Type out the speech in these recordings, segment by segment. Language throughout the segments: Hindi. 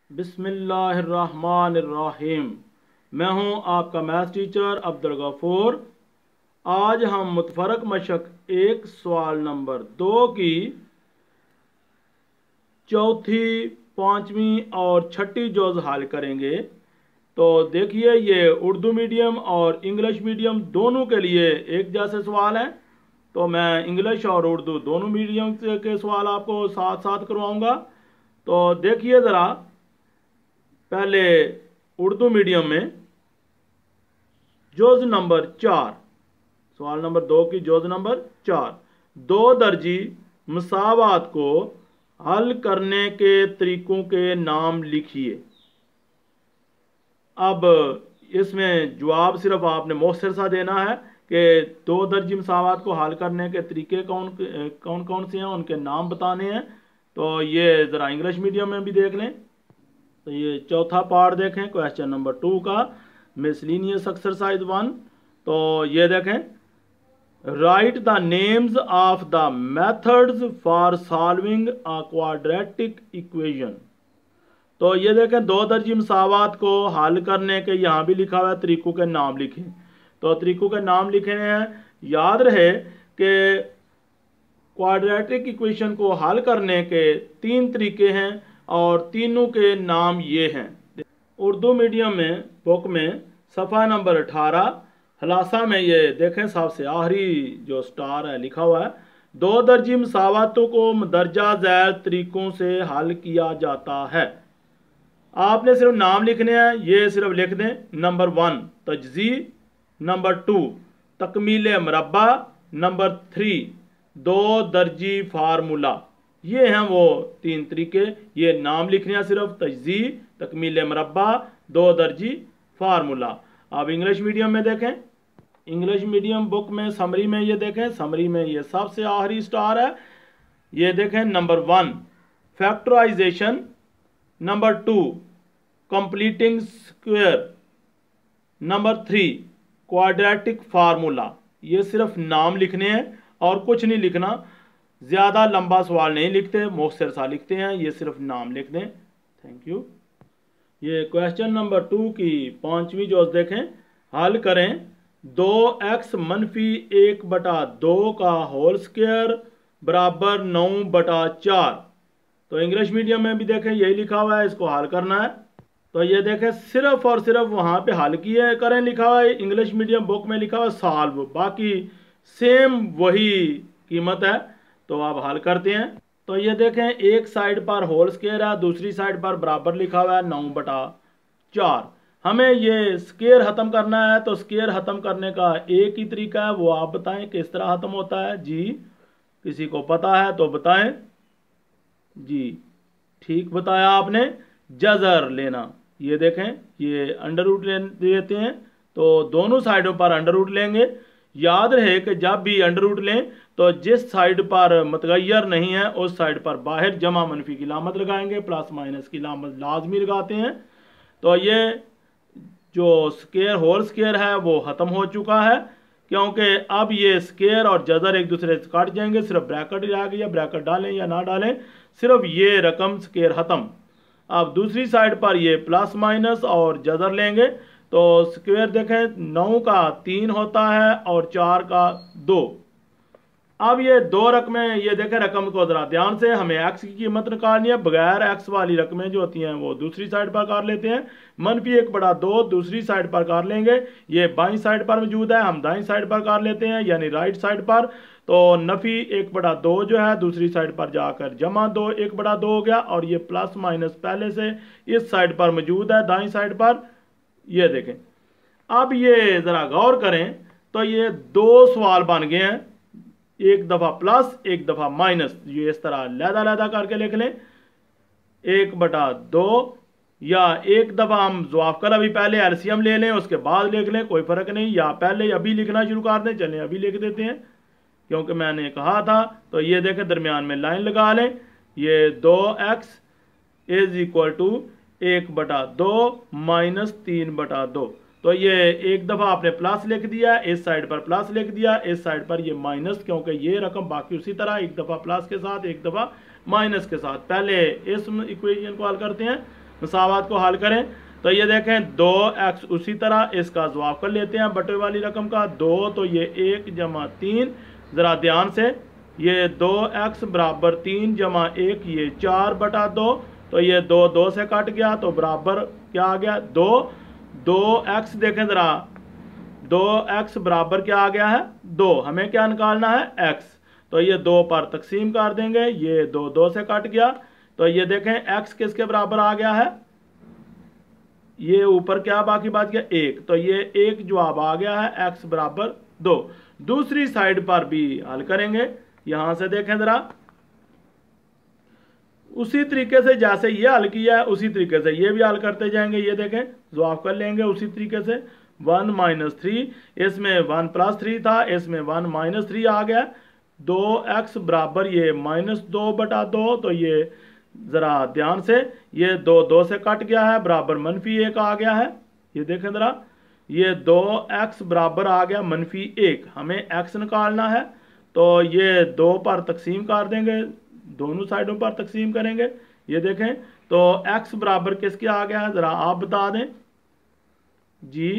बिस्मिल्लाहिर्रहमानिर्रहीम। मैं हूं आपका मैथ्स टीचर अब्दुल गफूर। आज हम मुतफरक मशक एक सवाल नंबर 2 की चौथी, पाँचवीं और छठी जोज़ हल करेंगे। तो देखिए, ये उर्दू मीडियम और इंग्लिश मीडियम दोनों के लिए एक जैसे सवाल हैं। तो मैं इंग्लिश और उर्दू दोनों मीडियम के सवाल आपको साथ साथ करवाऊंगा। तो देखिए ज़रा, पहले उर्दू मीडियम में जोज़ नंबर 4, सवाल नंबर 2 की जोज़ नंबर 4, दो दर्जी मसावात को हल करने के तरीकों के नाम लिखिए। अब इसमें जवाब सिर्फ आपने मौसर सा देना है कि दो दर्जी मसावात को हल करने के तरीके कौन कौन से हैं, उनके नाम बताने हैं। तो ये ज़रा इंग्लिश मीडियम में भी देख लें। तो ये चौथा पार्ट देखें, क्वेश्चन नंबर 2 का मिसलिनियस एक्सरसाइज 1। तो ये देखें, right the names of the methods for solving a quadratic equation. तो ये देखें, दो दर्जी मसावात को हल करने के यहाँ भी लिखा हुआ है तरीकों के नाम लिखें। तो तरीकों के नाम लिखे हैं। याद रहे कि क्वाड्रेटिक इक्वेशन को हल करने के 3 तरीके हैं और तीनों के नाम ये हैं। उर्दू मीडियम में बुक में सफ़ा नंबर 18 हलासा में ये देखें, सबसे आखिरी जो स्टार है लिखा हुआ है, दो दर्जी मसावातों को मदरजा झैल तरीकों से हल किया जाता है। आपने सिर्फ नाम लिखने हैं, ये सिर्फ लिख दें। नंबर 1 तजज़ी, नंबर 2 तकमील मरबा, नंबर 3 दो दर्जी फार्मूला। ये हैं वो 3 तरीके। ये नाम लिखने हैं सिर्फ, तजज़ी, तकमील मरबा, दो दर्जी फार्मूला। अब इंग्लिश मीडियम में देखें, इंग्लिश मीडियम बुक में समरी में ये देखें, समरी में ये सबसे आखिरी स्टार है। ये देखें, number 1 factorisation, number 2 completing square, number 3 quadratic formula. ये सिर्फ नाम लिखने हैं और कुछ नहीं लिखना। ज़्यादा लंबा सवाल नहीं लिखते, मुख्तसर सा लिखते हैं। ये सिर्फ नाम लिख दें। Thank you. ये क्वेश्चन नंबर 2 की 5वीं जोज़ देखें, हल करें। 2x - 1/2 का होल स्क्वायर बराबर 9/4। तो इंग्लिश मीडियम में भी देखें, यही लिखा हुआ है, इसको हल करना है। तो ये देखें, सिर्फ और सिर्फ वहाँ पे हल किए करें लिखा हुआ है। इंग्लिश मीडियम बुक में लिखा हुआ है सॉल्व, बाकी सेम वही कीमत है। तो आप हल करते हैं। तो ये देखें, एक साइड पर होल स्क्वायर है, दूसरी साइड पर बराबर लिखा हुआ है 9/4। हमें ये स्क्वायर ख़त्म करना है। तो स्क्वायर ख़त्म करने का एक ही तरीका है, वो आप बताएं किस तरह ख़त्म होता है। जी, किसी को पता है तो बताएं। जी, ठीक बताया आपने, जज़र लेना। ये देखें, ये अंडर रूट लेते हैं, तो दोनों साइडों पर अंडर रूट लेंगे। याद रहे कि जब भी अंडर रूट लें तो जिस साइड पर मुतगय्यर नहीं है उस साइड पर बाहर जमा मनफी की लामत लगाएंगे, प्लस माइनस की लामत लाजमी लगाते हैं। तो ये जो स्क्वायर होल स्क्वायर है वो ख़त्म हो चुका है, क्योंकि अब ये स्क्वायर और जज़र एक दूसरे से काट जाएंगे। सिर्फ ब्रैकेट रह गया, ब्रैकेट डालें या ना डालें, सिर्फ ये रकम स्क्वायर ख़त्म। अब दूसरी साइड पर ये प्लस माइनस और जज़र लेंगे। तो स्क्वायर देखें, 9 का 3 होता है और 4 का 2। अब ये दो रकमें, ये देखें रकम को ज़रा ध्यान से, हमें एक्स की कीमत निकालनी है। बगैर एक्स वाली रकमें जो होती हैं वो दूसरी साइड पर कर लेते हैं। -1/2 दूसरी साइड पर कर लेंगे। ये बाईं साइड पर मौजूद है, हम दाईं साइड पर कर लेते हैं, यानी राइट साइड पर। तो नफ़ी 1/2 जो है दूसरी साइड पर जाकर जमा 2 1/2 हो गया। और ये प्लस माइनस पहले से इस साइड पर मौजूद है, दाईं साइड पर। ये देखें, अब ये ज़रा गौर करें तो ये 2 सवाल बन गए हैं, एक दफ़ा प्लस एक दफ़ा माइनस। ये इस तरह लहदा करके लिख लें, 1/2, या एक दफ़ा हम ज़वाब कर अभी पहले एलसीएम ले लें, उसके बाद लिख लें, कोई फ़र्क नहीं। या पहले अभी लिखना शुरू कर दें, चलें अभी लिख देते हैं क्योंकि मैंने कहा था। तो ये देखें, दरमियान में लाइन लगा लें। ये 2x = 1/2 - 3/2। तो ये एक दफ़ा आपने प्लस लिख दिया, इस साइड पर प्लस लिख दिया, इस साइड पर ये माइनस, क्योंकि ये रकम बाकी उसी तरह एक दफ़ा प्लस के साथ एक दफ़ा माइनस के साथ। पहले इस इक्वेशन को हल करते हैं। मसावात को हल करें तो ये देखें 2x उसी तरह इसका जवाब कर लेते हैं बटे वाली रकम का 2, तो ये 1 जमा 3, ज़रा ध्यान से ये 2x बराबर 3 जमा 1 ये 4 बटा 2, तो ये 2 से कट गया तो बराबर क्या आ गया 2। 2x देखें ज़रा 2x बराबर क्या आ गया है 2, हमें क्या निकालना है x, तो ये 2 पर तकसीम कर देंगे, ये 2 से कट गया, तो ये देखें x किसके बराबर आ गया है, ये ऊपर क्या बाकी बच गया 1, तो ये 1 जवाब आ गया है x बराबर 2। दूसरी साइड पर भी हल करेंगे, यहां से देखें जरा उसी तरीके से जैसे ये हल किया है उसी तरीके से ये भी हल करते जाएंगे। ये देखें जवाब कर लेंगे उसी तरीके से 1 - 3, इसमें 1 + 3 था, इसमें 1 - 3 आ गया, 2x बराबर ये -2 बटा 2, तो ये ज़रा ध्यान से ये 2 से कट गया है बराबर -1 आ गया है। ये देखें ज़रा ये 2x बराबर आ गया -1, हमें x निकालना है तो ये 2 पर तकसीम कर देंगे, दोनों साइडों पर तकसीम करेंगे। ये देखें तो x बराबर किसके आ गया है ज़रा आप बता दें जी,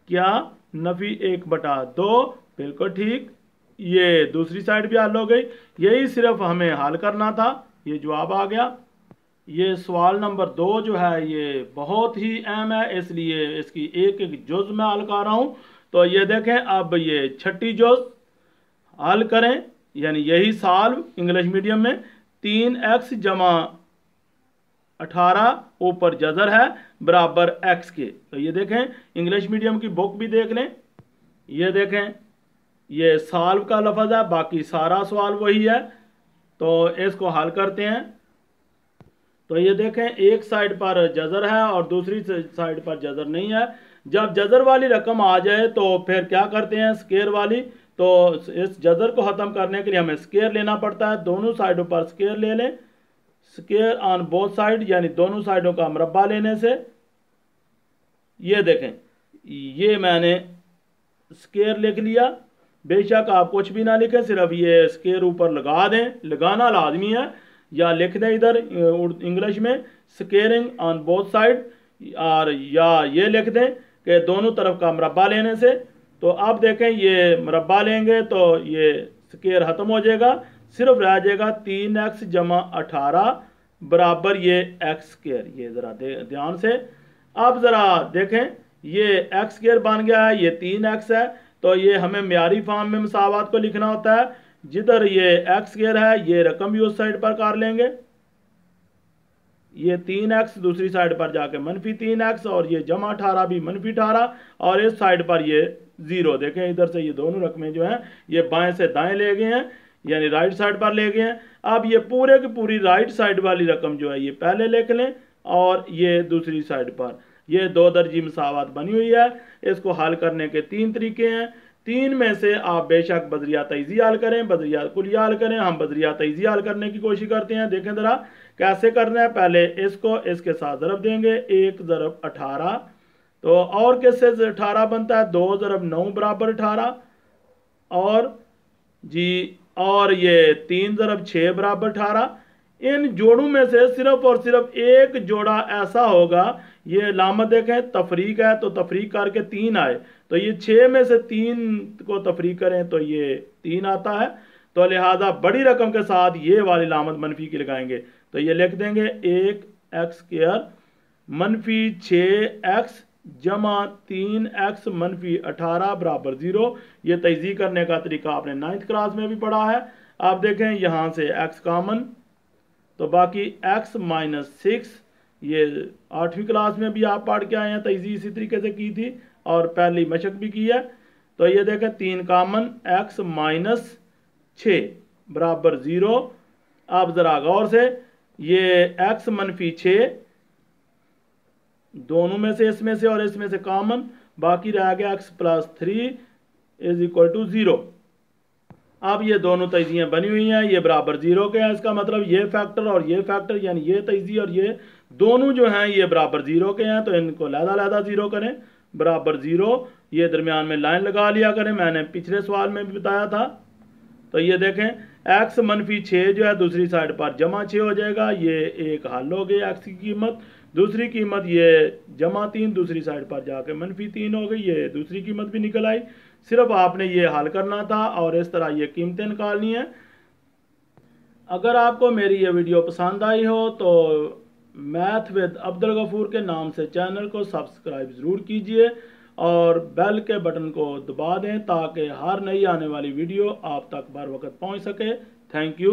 क्या -1 बटा 2, बिल्कुल ठीक। ये दूसरी साइड भी हल हो गई, यही सिर्फ हमें हल करना था, ये जवाब आ गया। ये सवाल नंबर 2 जो है ये बहुत ही अहम है, इसलिए इसकी एक एक जुज़ में हल कर रहा हूँ। तो ये देखें अब ये छठी जुज़ हल करें, यानी यही सॉल्व इंग्लिश मीडियम में 3x जमा 18 ऊपर जज़र है बराबर x के। तो ये देखें इंग्लिश मीडियम की बुक भी देख लें, ये देखें ये सॉल्व का लफ्ज़ है, बाकी सारा सवाल वही है। तो इसको हल करते हैं, तो ये देखें एक साइड पर जज़र है और दूसरी साइड पर जज़र नहीं है। जब जज़र वाली रकम आ जाए तो फिर क्या करते हैं स्क्वायर वाली, तो इस जज़र को ख़त्म करने के लिए हमें स्क्वायर लेना पड़ता है, दोनों साइडों पर स्क्वायर ले लें, स्क्वायर ऑन बोथ साइड यानी दोनों साइडों का मुरब्बा लेने से। ये देखें ये मैंने स्क्वायर लिख लिया, बेशक आप कुछ भी ना लिखें, सिर्फ ये स्क्वायर ऊपर लगा दें, लगाना लाजमी है, या लिख दें इधर इंग्लिश में स्क्वेयरिंग ऑन बोथ साइड, और या ये लिख दें कि दोनों तरफ का मुरब्बा लेने से। तो अब देखें ये मुरब्बा लेंगे तो ये स्क्वायर ख़त्म हो जाएगा, सिर्फ रह जाएगा 3x जमा 18 बराबर ये x²। ये ज़रा ध्यान से अब ज़रा देखें ये x² बन गया है, ये 3x है, तो ये हमें म्यारी फॉर्म में मसावात को लिखना होता है, जिधर ये x² है ये रकम भी उस साइड पर कर लेंगे, ये 3x दूसरी साइड पर जाके -3x, और ये जमा 18 भी -18, और इस साइड पर ये 0। देखें इधर से ये दोनों रकमें जो हैं ये बाएं से दाएं ले गए हैं, यानी राइट साइड पर ले गए हैं। अब ये पूरे की पूरी राइट साइड वाली रकम जो है ये पहले लिख लें, और ये दूसरी साइड पर ये 2 दर्जी मसावात बनी हुई है। इसको हल करने के 3 तरीके हैं, 3 में से आप बेशक बदरिया तैज़ी हल करें, बदरिया कुलिया हल करें, हम बदरिया तैज़ी हल करने की कोशिश करते हैं। देखें ज़रा कैसे करना है, पहले इसको इसके साथ ज़रब देंगे, 1 ज़रब 18, तो और किससे 18 बनता है 2 ज़रब 9 बराबर 18, और जी और ये 3 ज़रब 6 बराबर 18। इन जोड़ों में से सिर्फ और सिर्फ एक जोड़ा ऐसा होगा, ये लामत देखें तफरीक है तो तफरीक करके 3 आए, तो ये 6 में से 3 को तफरीक करें तो ये 3 आता है, तो लिहाजा बड़ी रकम के साथ ये वाली लामत मनफी की लगाएंगे, तो ये लिख देंगे 1x² -6x जमा 3x -18 बराबर 0। ये तैज़ी करने का तरीका आपने 9th क्लास में भी पढ़ा है। आप देखें यहाँ से x कॉमन, तो बाकी x -6 ये 8वीं क्लास में भी आप पढ़ के आए हैं, तैज़ी इसी तरीके से की थी और पहली मशक भी की है। तो ये देखें 3 कॉमन, x -6 बराबर 0। आप ज़रा गौर से ये x -6 दोनों में से इसमें से और इसमें से कॉमन, बाकी रह गया x + 3 = 0। अब ये दोनों तैज़ियाँ बनी हुई हैं, ये बराबर 0 के हैं, इसका मतलब ये फैक्टर और ये फैक्टर यानी ये तैज़ी और ये दोनों जो हैं ये बराबर 0 के हैं, तो इनको लहदा 0 करें बराबर 0। ये दरमियान में लाइन लगा लिया करें, मैंने पिछले सवाल में भी बताया था। तो ये देखें x -6 जो है दूसरी साइड पर -6 हो जाएगा। ये एक हल हो गई x की कीमत। दूसरी कीमत ये -3 दूसरी साइड पर जाके -3 हो गई, ये दूसरी कीमत भी निकल आई। सिर्फ आपने ये हल करना था और इस तरह ये कीमतें निकालनी है। अगर आपको मेरी ये वीडियो पसंद आई हो तो मैथ विद अब्दुल गफूर के नाम से चैनल को सब्सक्राइब ज़रूर कीजिए और बेल के बटन को दबा दें ताकि हर नई आने वाली वीडियो आप तक बर वक्त पहुंच सके। Thank you.